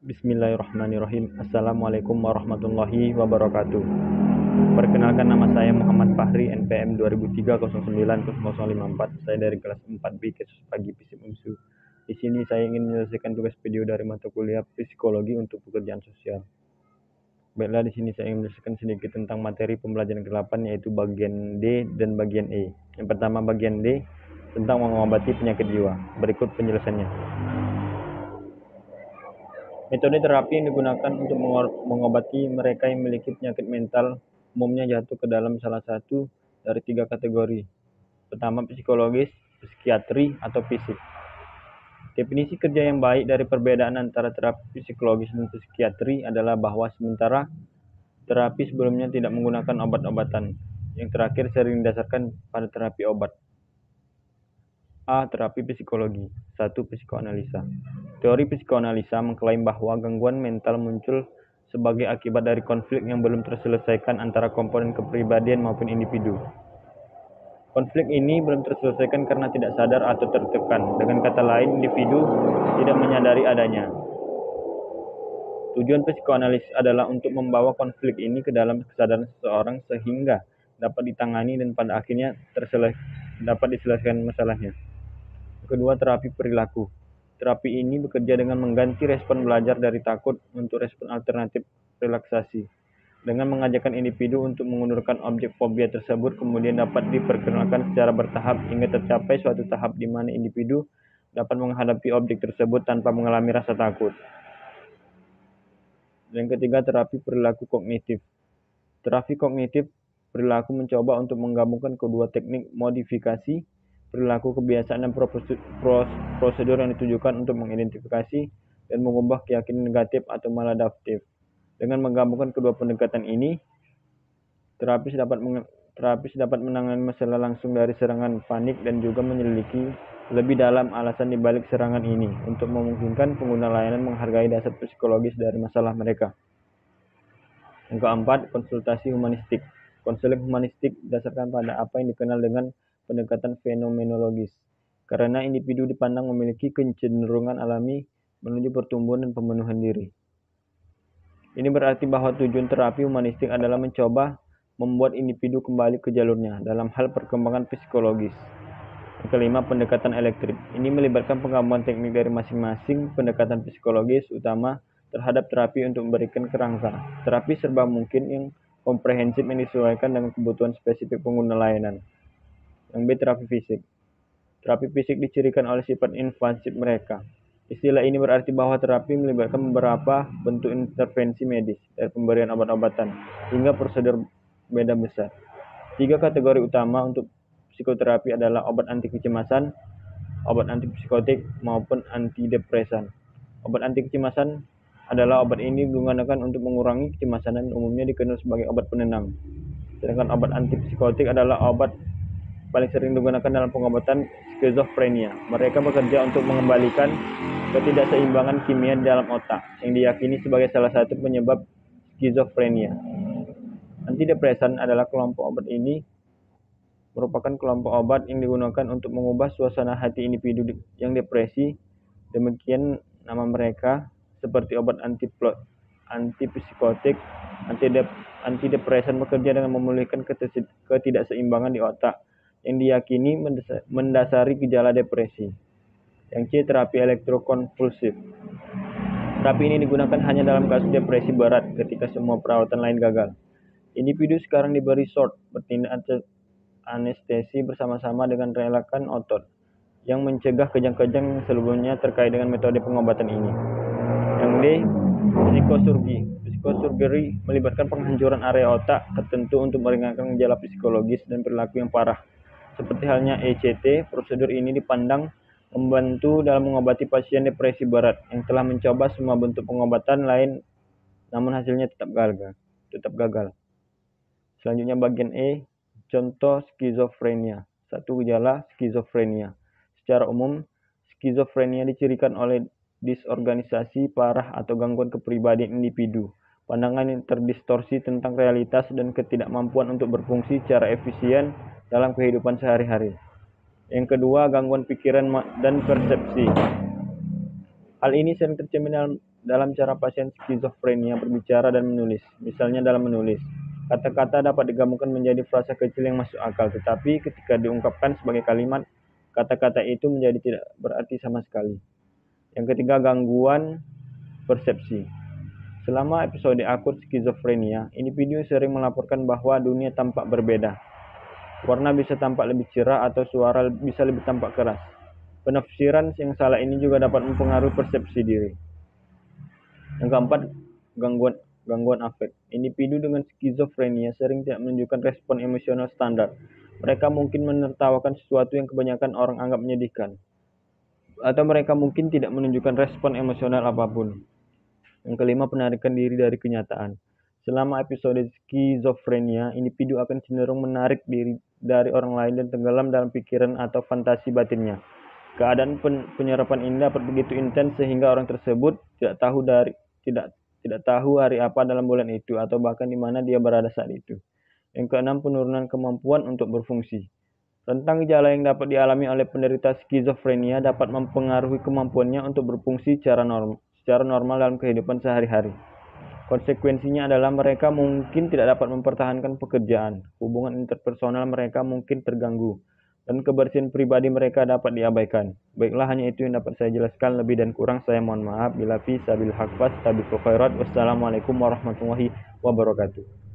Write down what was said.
Bismillahirrahmanirrahim. Assalamualaikum warahmatullahi wabarakatuh. Perkenalkan, nama saya Muhammad Fahri, NPM 2003090054. Saya dari kelas 4B Kesus Pagi FISIP UNSU. Di sini saya ingin menyelesaikan tugas video dari mata kuliah Psikologi untuk Pekerjaan Sosial. Baiklah, di sini saya ingin menyelesaikan sedikit tentang materi pembelajaran ke-8, yaitu bagian D dan bagian E. Yang pertama, bagian D tentang mengobati penyakit jiwa. Berikut penjelasannya. Metode terapi yang digunakan untuk mengobati mereka yang memiliki penyakit mental umumnya jatuh ke dalam salah satu dari 3 kategori. Pertama, psikologis, psikiatri, atau fisik. Definisi kerja yang baik dari perbedaan antara terapi psikologis dan psikiatri adalah bahwa sementara terapi sebelumnya tidak menggunakan obat-obatan, yang terakhir sering didasarkan pada terapi obat. A. Terapi psikologi. 1. Psikoanalisa. Teori psikoanalisa mengklaim bahwa gangguan mental muncul sebagai akibat dari konflik yang belum terselesaikan antara komponen kepribadian maupun individu. Konflik ini belum terselesaikan karena tidak sadar atau tertekan. Dengan kata lain, individu tidak menyadari adanya. Tujuan psikoanalisis adalah untuk membawa konflik ini ke dalam kesadaran seseorang sehingga dapat ditangani dan pada akhirnya dapat diselesaikan masalahnya. Kedua, terapi perilaku. Terapi ini bekerja dengan mengganti respon belajar dari takut untuk respon alternatif relaksasi. Dengan mengajarkan individu untuk mengundurkan objek fobia tersebut, kemudian dapat diperkenalkan secara bertahap hingga tercapai suatu tahap di mana individu dapat menghadapi objek tersebut tanpa mengalami rasa takut. Yang ketiga, terapi perilaku kognitif. Terapi kognitif perilaku mencoba untuk menggabungkan kedua teknik modifikasi perilaku, kebiasaan, dan prosedur yang ditujukan untuk mengidentifikasi dan mengubah keyakinan negatif atau maladaptif. Dengan menggabungkan kedua pendekatan ini, terapis dapat menangani masalah langsung dari serangan panik dan juga menyelidiki lebih dalam alasan dibalik serangan ini untuk memungkinkan pengguna layanan menghargai dasar psikologis dari masalah mereka. Yang keempat, konsultasi humanistik. Konseling humanistik didasarkan pada apa yang dikenal dengan pendekatan fenomenologis, karena individu dipandang memiliki kecenderungan alami menuju pertumbuhan dan pemenuhan diri. Ini berarti bahwa tujuan terapi humanistik adalah mencoba membuat individu kembali ke jalurnya dalam hal perkembangan psikologis. Yang kelima, pendekatan elektrik. Ini melibatkan penggabungan teknik dari masing-masing pendekatan psikologis utama terhadap terapi untuk memberikan kerangka terapi serba mungkin yang komprehensif yang disesuaikan dengan kebutuhan spesifik pengguna layanan. Yang B, terapi fisik. Terapi fisik dicirikan oleh sifat invasif mereka. Istilah ini berarti bahwa terapi melibatkan beberapa bentuk intervensi medis, dari pemberian obat-obatan hingga prosedur beda besar. 3 kategori utama untuk psikoterapi adalah obat anti kecemasan, obat antipsikotik, maupun antidepresan. Obat anti kecemasan adalah obat ini digunakan untuk mengurangi kecemasan dan umumnya dikenal sebagai obat penenang. Sedangkan obat antipsikotik adalah obat paling sering digunakan dalam pengobatan skizofrenia. Mereka bekerja untuk mengembalikan ketidakseimbangan kimia di dalam otak, yang diyakini sebagai salah satu penyebab skizofrenia. Antidepresan adalah kelompok obat ini merupakan kelompok obat yang digunakan untuk mengubah suasana hati individu yang depresi. Demikian nama mereka, seperti obat antipsikotik. Antidepresan bekerja dengan memulihkan ketidakseimbangan di otak, yang diyakini mendasari gejala depresi. Yang C, terapi elektrokonvulsif. Terapi ini digunakan hanya dalam kasus depresi berat ketika semua perawatan lain gagal. Individu sekarang diberi SORT, bertindak anestesi bersama-sama dengan relakan otot, yang mencegah kejang-kejang yang sebelumnya terkait dengan metode pengobatan ini. Yang D, psikosurgi. Psikosurgery melibatkan penghancuran area otak tertentu untuk meringankan gejala psikologis dan perilaku yang parah. Seperti halnya ECT, prosedur ini dipandang membantu dalam mengobati pasien depresi berat yang telah mencoba semua bentuk pengobatan lain namun hasilnya tetap gagal. Selanjutnya bagian E, contoh skizofrenia. 1. Gejala skizofrenia. Secara umum, skizofrenia dicirikan oleh disorganisasi parah atau gangguan kepribadian individu, pandangan yang terdistorsi tentang realitas, dan ketidakmampuan untuk berfungsi secara efisien dalam kehidupan sehari-hari. Yang kedua, gangguan pikiran dan persepsi. Hal ini sering tercermin dalam dalam cara pasien skizofrenia berbicara dan menulis. Misalnya dalam menulis, kata-kata dapat digabungkan menjadi frasa kecil yang masuk akal, tetapi ketika diungkapkan sebagai kalimat, kata-kata itu menjadi tidak berarti sama sekali. Yang ketiga, gangguan persepsi. Selama episode akut skizofrenia, individu sering melaporkan bahwa dunia tampak berbeda. Warna bisa tampak lebih cerah atau suara bisa lebih tampak keras. Penafsiran yang salah ini juga dapat mempengaruhi persepsi diri. Yang keempat, gangguan afek. Individu dengan skizofrenia sering tidak menunjukkan respon emosional standar. Mereka mungkin menertawakan sesuatu yang kebanyakan orang anggap menyedihkan. Atau mereka mungkin tidak menunjukkan respon emosional apapun. Yang kelima, penarikan diri dari kenyataan. Selama episode skizofrenia, individu akan cenderung menarik diri dari orang lain dan tenggelam dalam pikiran atau fantasi batinnya. Keadaan penyerapan ini dapat begitu intens sehingga orang tersebut tidak tahu hari apa dalam bulan itu atau bahkan di mana dia berada saat itu. Yang keenam, penurunan kemampuan untuk berfungsi. Rentang gejala yang dapat dialami oleh penderita skizofrenia dapat mempengaruhi kemampuannya untuk berfungsi secara normal dalam kehidupan sehari-hari. Konsekuensinya adalah mereka mungkin tidak dapat mempertahankan pekerjaan, hubungan interpersonal mereka mungkin terganggu, dan kebersihan pribadi mereka dapat diabaikan. Baiklah, hanya itu yang dapat saya jelaskan. Lebih dan kurang saya mohon maaf. Bila fi sabil haq fas tabiqul khairat. Wassalamualaikum warahmatullahi wabarakatuh.